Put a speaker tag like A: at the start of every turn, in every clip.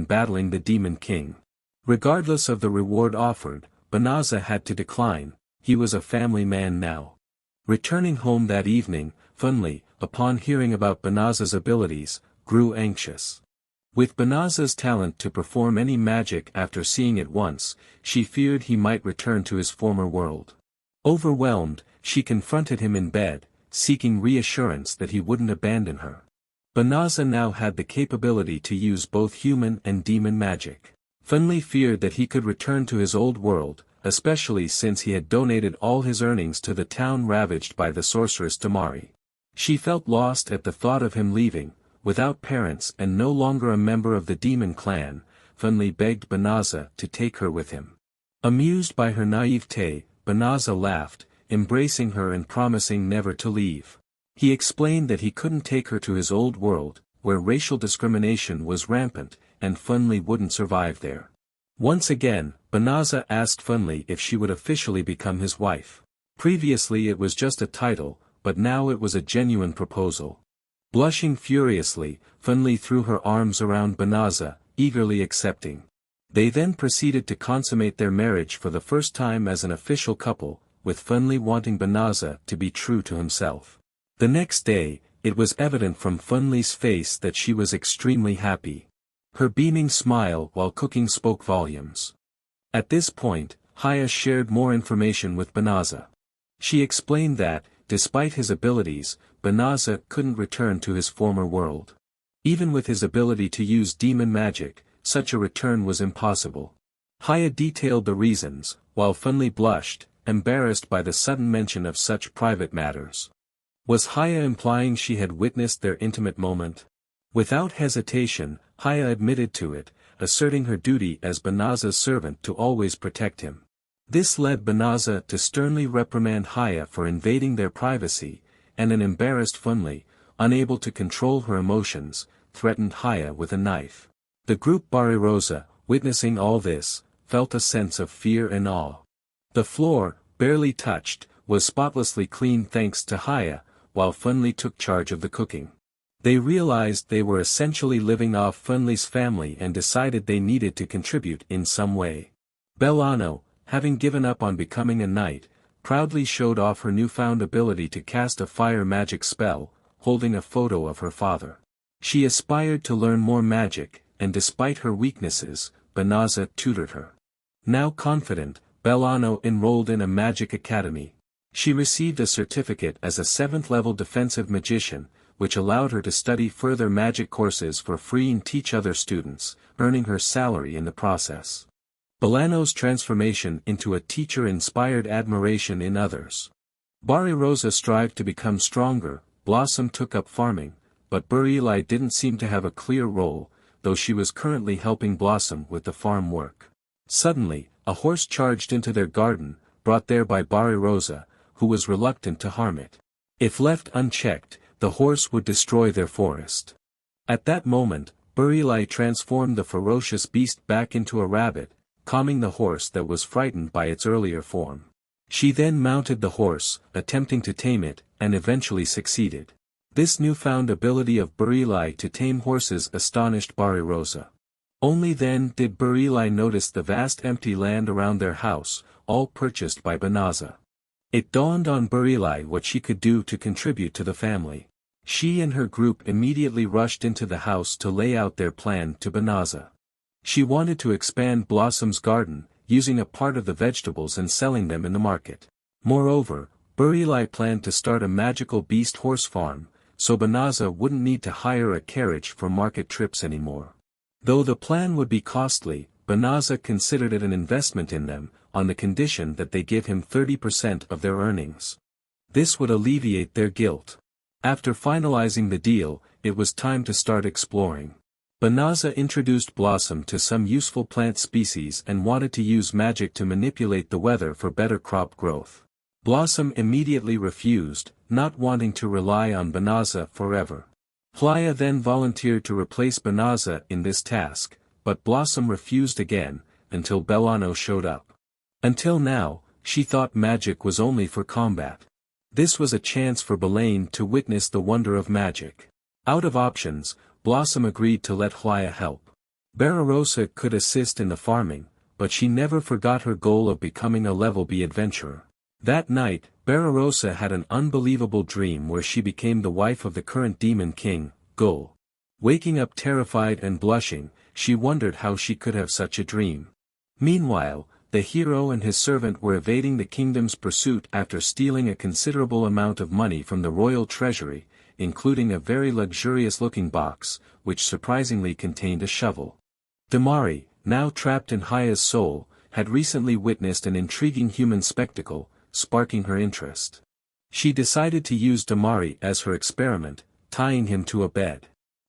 A: battling the Demon King. Regardless of the reward offered, Banaza had to decline. He was a family man now. Returning home that evening, Funli, upon hearing about Banaza's abilities, grew anxious. With Banaza's talent to perform any magic after seeing it once, she feared he might return to his former world. Overwhelmed, she confronted him in bed, seeking reassurance that he wouldn't abandon her. Banaza now had the capability to use both human and demon magic. Funli feared that he could return to his old world, especially since he had donated all his earnings to the town ravaged by the sorceress Damari. She felt lost at the thought of him leaving, without parents and no longer a member of the demon clan. Funli begged Banaza to take her with him. Amused by her naivete, Banaza laughed, embracing her and promising never to leave. He explained that he couldn't take her to his old world, where racial discrimination was rampant, and Funli wouldn't survive there. Once again, Banaza asked Funli if she would officially become his wife. Previously it was just a title, but now it was a genuine proposal. Blushing furiously, Funli threw her arms around Banaza, eagerly accepting. They then proceeded to consummate their marriage for the first time as an official couple, with Funli wanting Banaza to be true to himself. The next day, it was evident from Funli's face that she was extremely happy. Her beaming smile while cooking spoke volumes. At this point, Haya shared more information with Banaza. She explained that, despite his abilities, Banaza couldn't return to his former world. Even with his ability to use demon magic, such a return was impossible. Haya detailed the reasons, while Funli blushed, embarrassed by the sudden mention of such private matters. Was Haya implying she had witnessed their intimate moment? Without hesitation, Haya admitted to it, asserting her duty as Banaza's servant to always protect him. This led Banaza to sternly reprimand Haya for invading their privacy, and an embarrassed Funli, unable to control her emotions, threatened Haya with a knife. The group Barirosa, witnessing all this, felt a sense of fear and awe. The floor, barely touched, was spotlessly clean thanks to Haya, while Funli took charge of the cooking. They realized they were essentially living off Funli's family and decided they needed to contribute in some way. Bellano, having given up on becoming a knight, proudly showed off her newfound ability to cast a fire magic spell, holding a photo of her father. She aspired to learn more magic, and despite her weaknesses, Banaza tutored her. Now confident, Bellano enrolled in a magic academy. She received a certificate as a 7th-level defensive magician, which allowed her to study further magic courses for free and teach other students, earning her salary in the process. Bellano's transformation into a teacher inspired admiration in others. Barirosa strived to become stronger, Blossom took up farming, but Burilai didn't seem to have a clear role, though she was currently helping Blossom with the farm work. Suddenly, a horse charged into their garden, brought there by Barirosa, who was reluctant to harm it. If left unchecked, the horse would destroy their forest. At that moment, Burilai transformed the ferocious beast back into a rabbit, calming the horse that was frightened by its earlier form. She then mounted the horse, attempting to tame it, and eventually succeeded. This newfound ability of Burilai to tame horses astonished Barirosa. Only then did Burilai notice the vast empty land around their house, all purchased by Banaza. It dawned on Burilai what she could do to contribute to the family. She and her group immediately rushed into the house to lay out their plan to Banaza. She wanted to expand Blossom's garden, using a part of the vegetables and selling them in the market. Moreover, Burilai planned to start a magical beast horse farm, so Banaza wouldn't need to hire a carriage for market trips anymore. Though the plan would be costly, Banaza considered it an investment in them, on the condition that they give him 30% of their earnings. This would alleviate their guilt. After finalizing the deal, it was time to start exploring. Banaza introduced Blossom to some useful plant species and wanted to use magic to manipulate the weather for better crop growth. Blossom immediately refused, not wanting to rely on Banaza forever. Playa then volunteered to replace Banaza in this task, but Blossom refused again, until Bellano showed up. Until now, she thought magic was only for combat. This was a chance for Belaine to witness the wonder of magic. Out of options, Blossom agreed to let Playa help. Barbarossa could assist in the farming, but she never forgot her goal of becoming a level B adventurer. That night, Barbarossa had an unbelievable dream where she became the wife of the current demon king, Gull. Waking up terrified and blushing, she wondered how she could have such a dream. Meanwhile, the hero and his servant were evading the kingdom's pursuit after stealing a considerable amount of money from the royal treasury, including a very luxurious-looking box, which surprisingly contained a shovel. Damari, now trapped in Haya's soul, had recently witnessed an intriguing human spectacle, sparking her interest. She decided to use Damari as her experiment, tying him to a bed.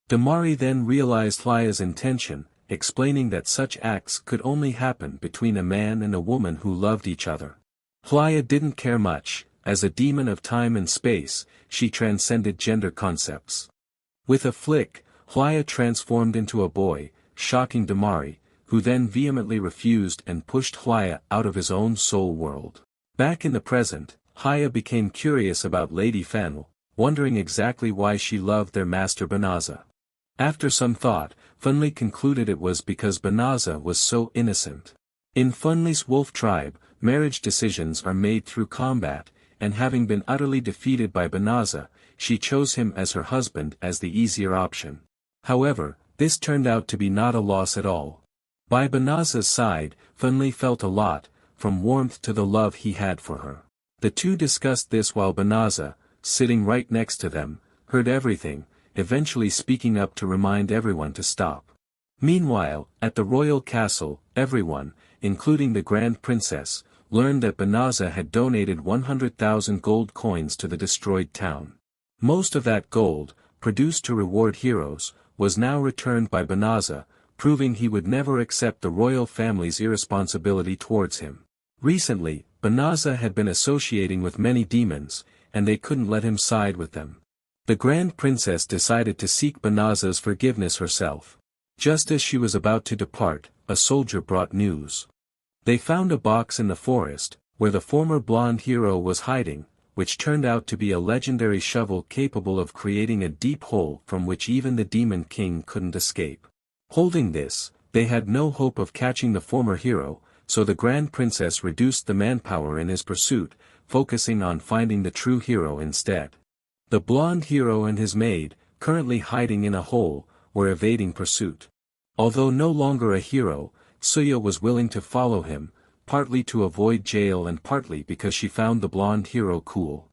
A: Damari then realized Haya's intention, explaining that such acts could only happen between a man and a woman who loved each other. Haya didn't care much, as a demon of time and space, she transcended gender concepts. With a flick, Haya transformed into a boy, shocking Damari, who then vehemently refused and pushed Haya out of his own soul world. Back in the present, Haya became curious about Lady Fanl, wondering exactly why she loved their master Banaza. After some thought, Funli concluded it was because Banaza was so innocent. In Funli's wolf tribe, marriage decisions are made through combat, and having been utterly defeated by Banaza, she chose him as her husband as the easier option. However, this turned out to be not a loss at all. By Banaza's side, Funli felt a lot, from warmth to the love he had for her. The two discussed this while Banaza, sitting right next to them, heard everything, eventually speaking up to remind everyone to stop. Meanwhile, at the royal castle, everyone, including the Grand Princess, learned that Banaza had donated 100,000 gold coins to the destroyed town. Most of that gold, produced to reward heroes, was now returned by Banaza, proving he would never accept the royal family's irresponsibility towards him. Recently, Banaza had been associating with many demons, and they couldn't let him side with them. The Grand Princess decided to seek Banaza's forgiveness herself. Just as she was about to depart, a soldier brought news. They found a box in the forest, where the former blonde hero was hiding, which turned out to be a legendary shovel capable of creating a deep hole from which even the Demon King couldn't escape. Holding this, they had no hope of catching the former hero, so the Grand Princess reduced the manpower in his pursuit, focusing on finding the true hero instead. The blonde hero and his maid, currently hiding in a hole, were evading pursuit. Although no longer a hero, Suya was willing to follow him, partly to avoid jail and partly because she found the blonde hero cool.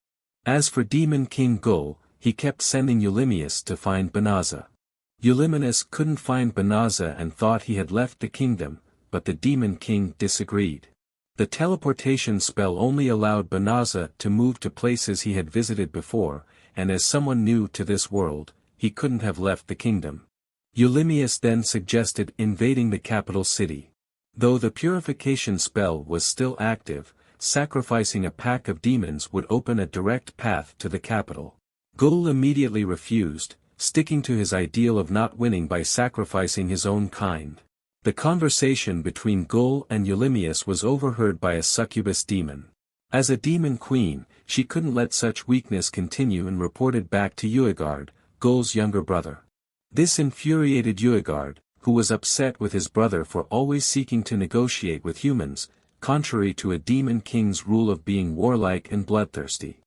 A: As for Demon King Gull, he kept sending Eulymius to find Banaza. Eulymius couldn't find Banaza and thought he had left the kingdom, but the Demon King disagreed. The teleportation spell only allowed Banaza to move to places he had visited before, and as someone new to this world, he couldn't have left the kingdom. Eulymius then suggested invading the capital city. Though the purification spell was still active, sacrificing a pack of demons would open a direct path to the capital. Gull immediately refused, sticking to his ideal of not winning by sacrificing his own kind. The conversation between Gull and Eulymius was overheard by a succubus demon. As a demon queen, she couldn't let such weakness continue and reported back to Uegard, Gull's younger brother. This infuriated Uegard, who was upset with his brother for always seeking to negotiate with humans, contrary to a demon king's rule of being warlike and bloodthirsty.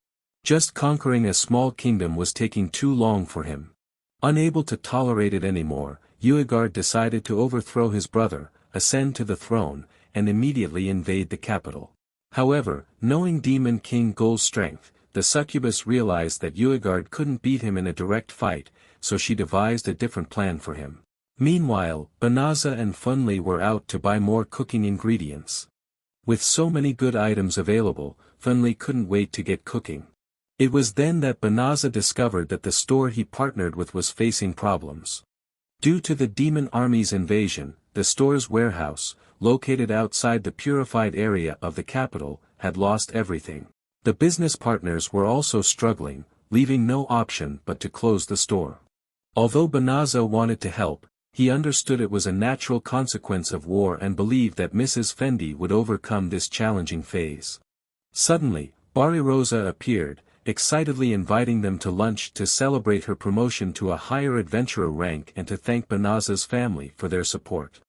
A: Just conquering a small kingdom was taking too long for him. Unable to tolerate it anymore, Uegard decided to overthrow his brother, ascend to the throne, and immediately invade the capital. However, knowing Demon King Gull's strength, the succubus realized that Uegard couldn't beat him in a direct fight, so she devised a different plan for him. Meanwhile, Banaza and Funli were out to buy more cooking ingredients. With so many good items available, Funli couldn't wait to get cooking. It was then that Banaza discovered that the store he partnered with was facing problems. Due to the demon army's invasion, the store's warehouse, located outside the purified area of the capital, had lost everything. The business partners were also struggling, leaving no option but to close the store. Although Banaza wanted to help, he understood it was a natural consequence of war and believed that Mrs. Fendi would overcome this challenging phase. Suddenly, Barirosa appeared, excitedly inviting them to lunch to celebrate her promotion to a higher adventurer rank and to thank Banaza's family for their support.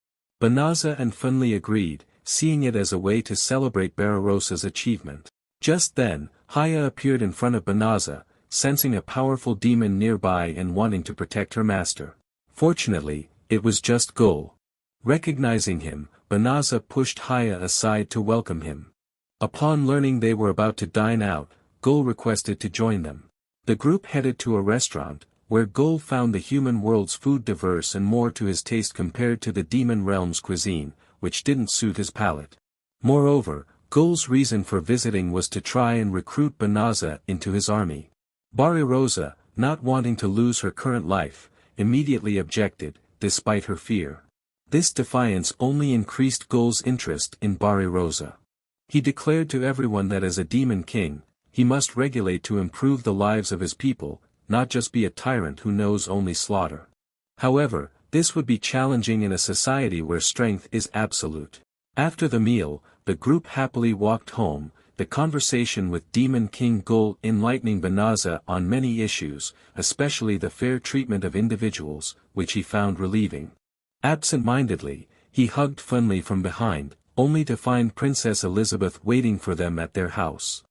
A: Banaza and Funli agreed, seeing it as a way to celebrate Barbarossa's achievement. Just then, Haya appeared in front of Banaza, sensing a powerful demon nearby and wanting to protect her master. Fortunately, it was just Gul. Recognizing him, Banaza pushed Haya aside to welcome him. Upon learning they were about to dine out, Gul requested to join them. The group headed to a restaurant, where Gul found the human world's food diverse and more to his taste compared to the demon realm's cuisine, which didn't suit his palate. Moreover, Gul's reason for visiting was to try and recruit Banaza into his army. Barbarossa, not wanting to lose her current life, immediately objected, despite her fear. This defiance only increased Gul's interest in Barbarossa. He declared to everyone that as a demon king, he must regulate to improve the lives of his people, not just be a tyrant who knows only slaughter. However, this would be challenging in a society where strength is absolute. After the meal, the group happily walked home, the conversation with Demon King Gul enlightening Banaza on many issues, especially the fair treatment of individuals, which he found relieving. Absent-mindedly, he hugged Funli from behind, only to find Princess Elizabeth waiting for them at their house.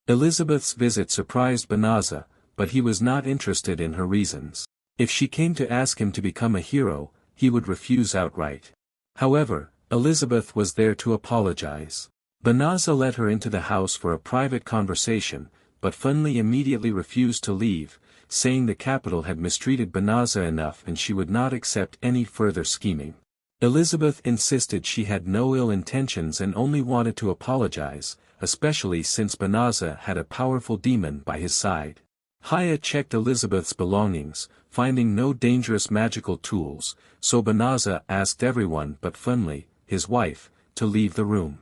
A: Elizabeth's visit surprised Banaza, but he was not interested in her reasons. If she came to ask him to become a hero, he would refuse outright. However, Elizabeth was there to apologize. Banaza led her into the house for a private conversation, but Funli immediately refused to leave, saying the capital had mistreated Banaza enough and she would not accept any further scheming. Elizabeth insisted she had no ill intentions and only wanted to apologize, especially since Banaza had a powerful demon by his side. Haya checked Elizabeth's belongings, finding no dangerous magical tools, so Banaza asked everyone but Funli, his wife, to leave the room.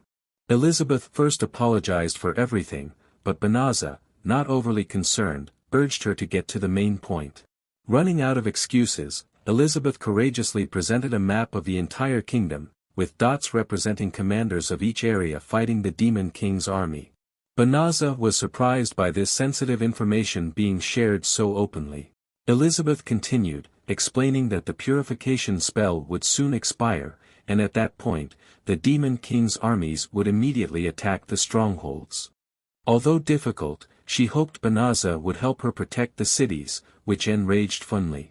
A: Elizabeth first apologized for everything, but Banaza, not overly concerned, urged her to get to the main point. Running out of excuses, Elizabeth courageously presented a map of the entire kingdom, with dots representing commanders of each area fighting the Demon King's army. Banaza was surprised by this sensitive information being shared so openly. Elizabeth continued, explaining that the purification spell would soon expire, and at that point, the Demon King's armies would immediately attack the strongholds. Although difficult, she hoped Banaza would help her protect the cities, which enraged Funli.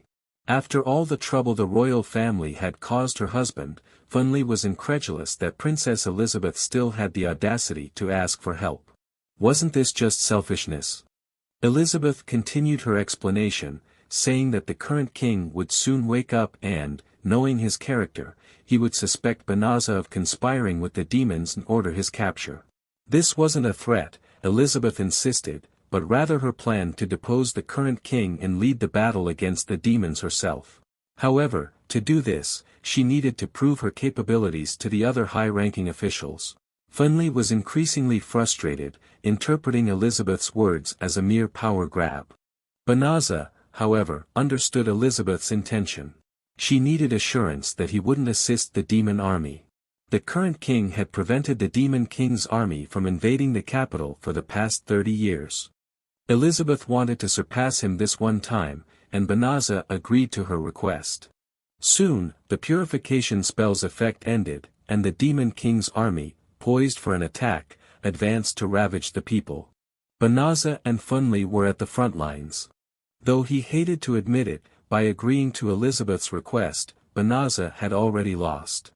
A: After all the trouble the royal family had caused her husband, Funli was incredulous that Princess Elizabeth still had the audacity to ask for help. Wasn't this just selfishness? Elizabeth continued her explanation, saying that the current king would soon wake up and, knowing his character, he would suspect Banaza of conspiring with the demons in order his capture. This wasn't a threat, Elizabeth insisted, but rather her plan to depose the current king and lead the battle against the demons herself. However, to do this, she needed to prove her capabilities to the other high-ranking officials. Funli was increasingly frustrated, interpreting Elizabeth's words as a mere power grab. Banaza, however, understood Elizabeth's intention. She needed assurance that he wouldn't assist the demon army. The current king had prevented the Demon King's army from invading the capital for the past 30 years. Elizabeth wanted to surpass him this one time, and Banaza agreed to her request. Soon, the purification spell's effect ended, and the Demon King's army, poised for an attack, advanced to ravage the people. Banaza and Funli were at the front lines. Though he hated to admit it, by agreeing to Elizabeth's request, Banaza had already lost.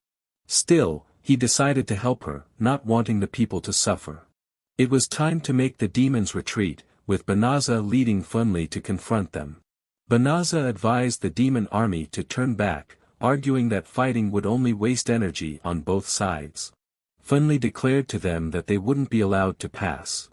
A: Still, he decided to help her, not wanting the people to suffer. It was time to make the demons retreat, with Banaza leading Funli to confront them. Banaza advised the demon army to turn back, arguing that fighting would only waste energy on both sides. Funli declared to them that they wouldn't be allowed to pass.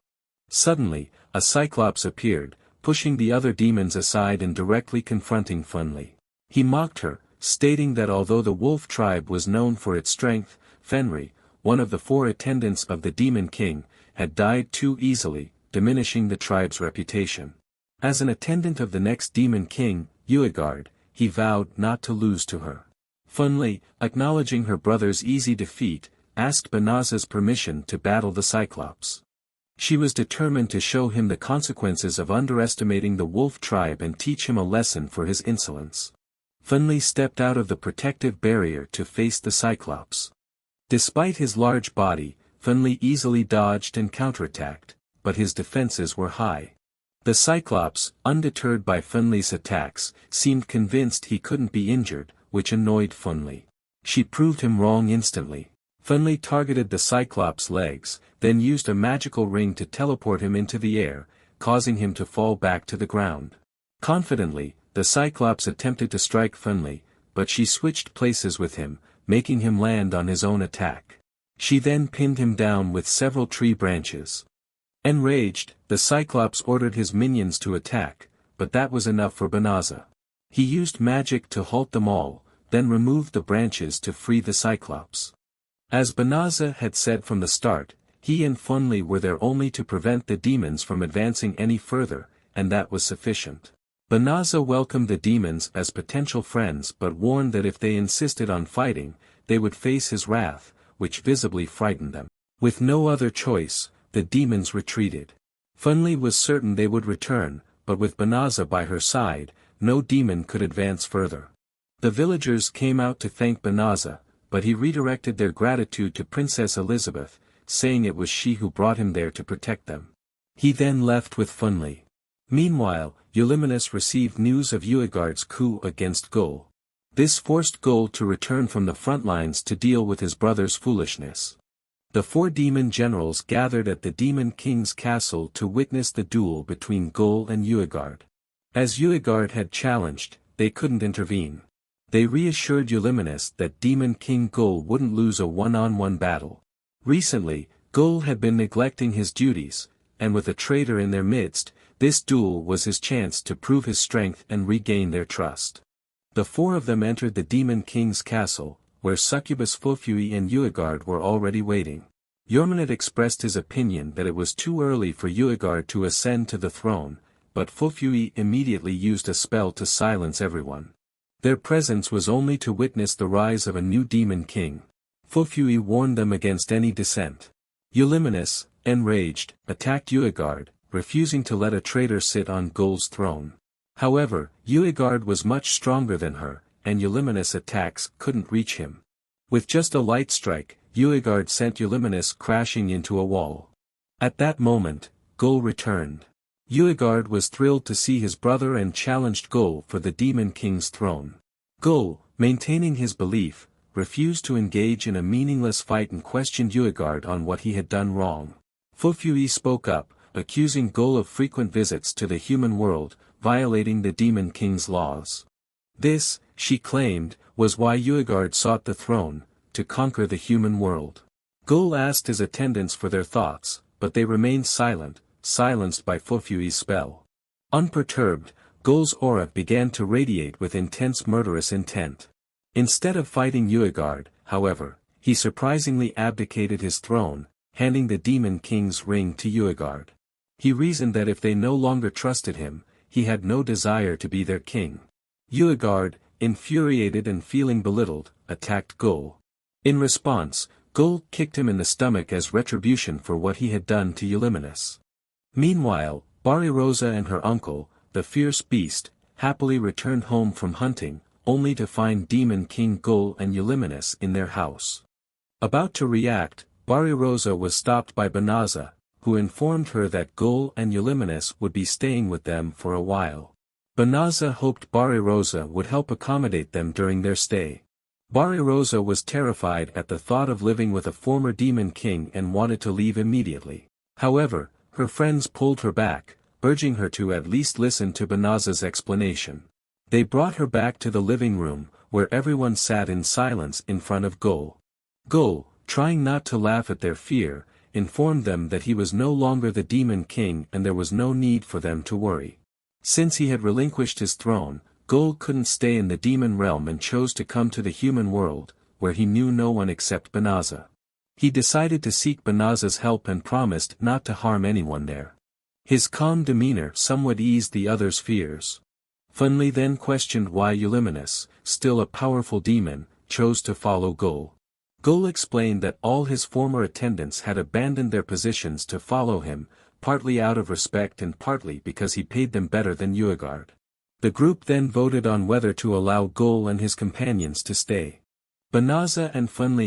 A: Suddenly, a cyclops appeared, pushing the other demons aside and directly confronting Funli. He mocked her, stating that although the wolf tribe was known for its strength, Fenrir, one of the 4 attendants of the Demon King, had died too easily, diminishing the tribe's reputation. As an attendant of the next Demon King, Uegard, he vowed not to lose to her. Funli, acknowledging her brother's easy defeat, asked Banaza's permission to battle the Cyclops. She was determined to show him the consequences of underestimating the wolf tribe and teach him a lesson for his insolence. Finley stepped out of the protective barrier to face the Cyclops. Despite his large body, Finley easily dodged and counterattacked, but his defenses were high. The Cyclops, undeterred by Finley's attacks, seemed convinced he couldn't be injured, which annoyed Finley. She proved him wrong instantly. Finley targeted the Cyclops' legs, then used a magical ring to teleport him into the air, causing him to fall back to the ground. Confidently, the Cyclops attempted to strike Finley, but she switched places with him, making him land on his own attack. She then pinned him down with several tree branches. Enraged, the Cyclops ordered his minions to attack, but that was enough for Banaza. He used magic to halt them all, then removed the branches to free the Cyclops. As Banaza had said from the start, he and Finley were there only to prevent the demons from advancing any further, and that was sufficient. Banaza welcomed the demons as potential friends but warned that if they insisted on fighting, they would face his wrath, which visibly frightened them. With no other choice, the demons retreated. Finley was certain they would return, but with Banaza by her side, no demon could advance further. The villagers came out to thank Banaza, but he redirected their gratitude to Princess Elizabeth, saying it was she who brought him there to protect them. He then left with Finley. Meanwhile, Eulimenus received news of Uegard's coup against Gull. This forced Gull to return from the front lines to deal with his brother's foolishness. The 4 demon generals gathered at the Demon King's castle to witness the duel between Gull and Uegard. As Uegard had challenged, they couldn't intervene. They reassured Eulimenus that Demon King Gull wouldn't lose a one-on-one battle. Recently, Gull had been neglecting his duties, and with a traitor in their midst, this duel was his chance to prove his strength and regain their trust. The 4 of them entered the Demon King's castle, where Succubus Fofui and Uegard were already waiting. Eulimenus expressed his opinion that it was too early for Uegard to ascend to the throne, but Fofui immediately used a spell to silence everyone. Their presence was only to witness the rise of a new demon king. Fofui warned them against any dissent. Eulimenus, enraged, attacked Uegard, refusing to let a traitor sit on Gull's throne. However, Uegard was much stronger than her, and Eulimenus' attacks couldn't reach him. With just a light strike, Uegard sent Eulimenus crashing into a wall. At that moment, Gull returned. Uegard was thrilled to see his brother and challenged Gull for the Demon King's throne. Gull, maintaining his belief, refused to engage in a meaningless fight and questioned Uegard on what he had done wrong. Fofui spoke up, accusing Gull of frequent visits to the human world, violating the Demon King's laws. This, she claimed, was why Uegard sought the throne, to conquer the human world. Gull asked his attendants for their thoughts, but they remained silent, silenced by Fofui's spell. Unperturbed, Gull's aura began to radiate with intense murderous intent. Instead of fighting Uegard, however, he surprisingly abdicated his throne, handing the Demon King's ring to Uegard. He reasoned that if they no longer trusted him, he had no desire to be their king. Uegard, infuriated and feeling belittled, attacked Gull. In response, Gull kicked him in the stomach as retribution for what he had done to Eulimenus. Meanwhile, Barirosa and her uncle, the fierce beast, happily returned home from hunting, only to find Demon King Gull and Eulimenus in their house. About to react, Barirosa was stopped by Banaza, who informed her that Gull and Eulimenus would be staying with them for a while. Banaza hoped Barirosa would help accommodate them during their stay. Barirosa was terrified at the thought of living with a former demon king and wanted to leave immediately. However, her friends pulled her back, urging her to at least listen to Banaza's explanation. They brought her back to the living room, where everyone sat in silence in front of Gull. Gull, trying not to laugh at their fear, informed them that he was no longer the demon king and there was no need for them to worry. Since he had relinquished his throne, Gull couldn't stay in the demon realm and chose to come to the human world, where he knew no one except Banaza. He decided to seek Banaza's help and promised not to harm anyone there. His calm demeanor somewhat eased the others' fears. Finley then questioned why Eulimenus, still a powerful demon, chose to follow Gull. Gul explained that all his former attendants had abandoned their positions to follow him, partly out of respect and partly because he paid them better than Uegard. The group then voted on whether to allow Gul and his companions to stay. Banaza and Funli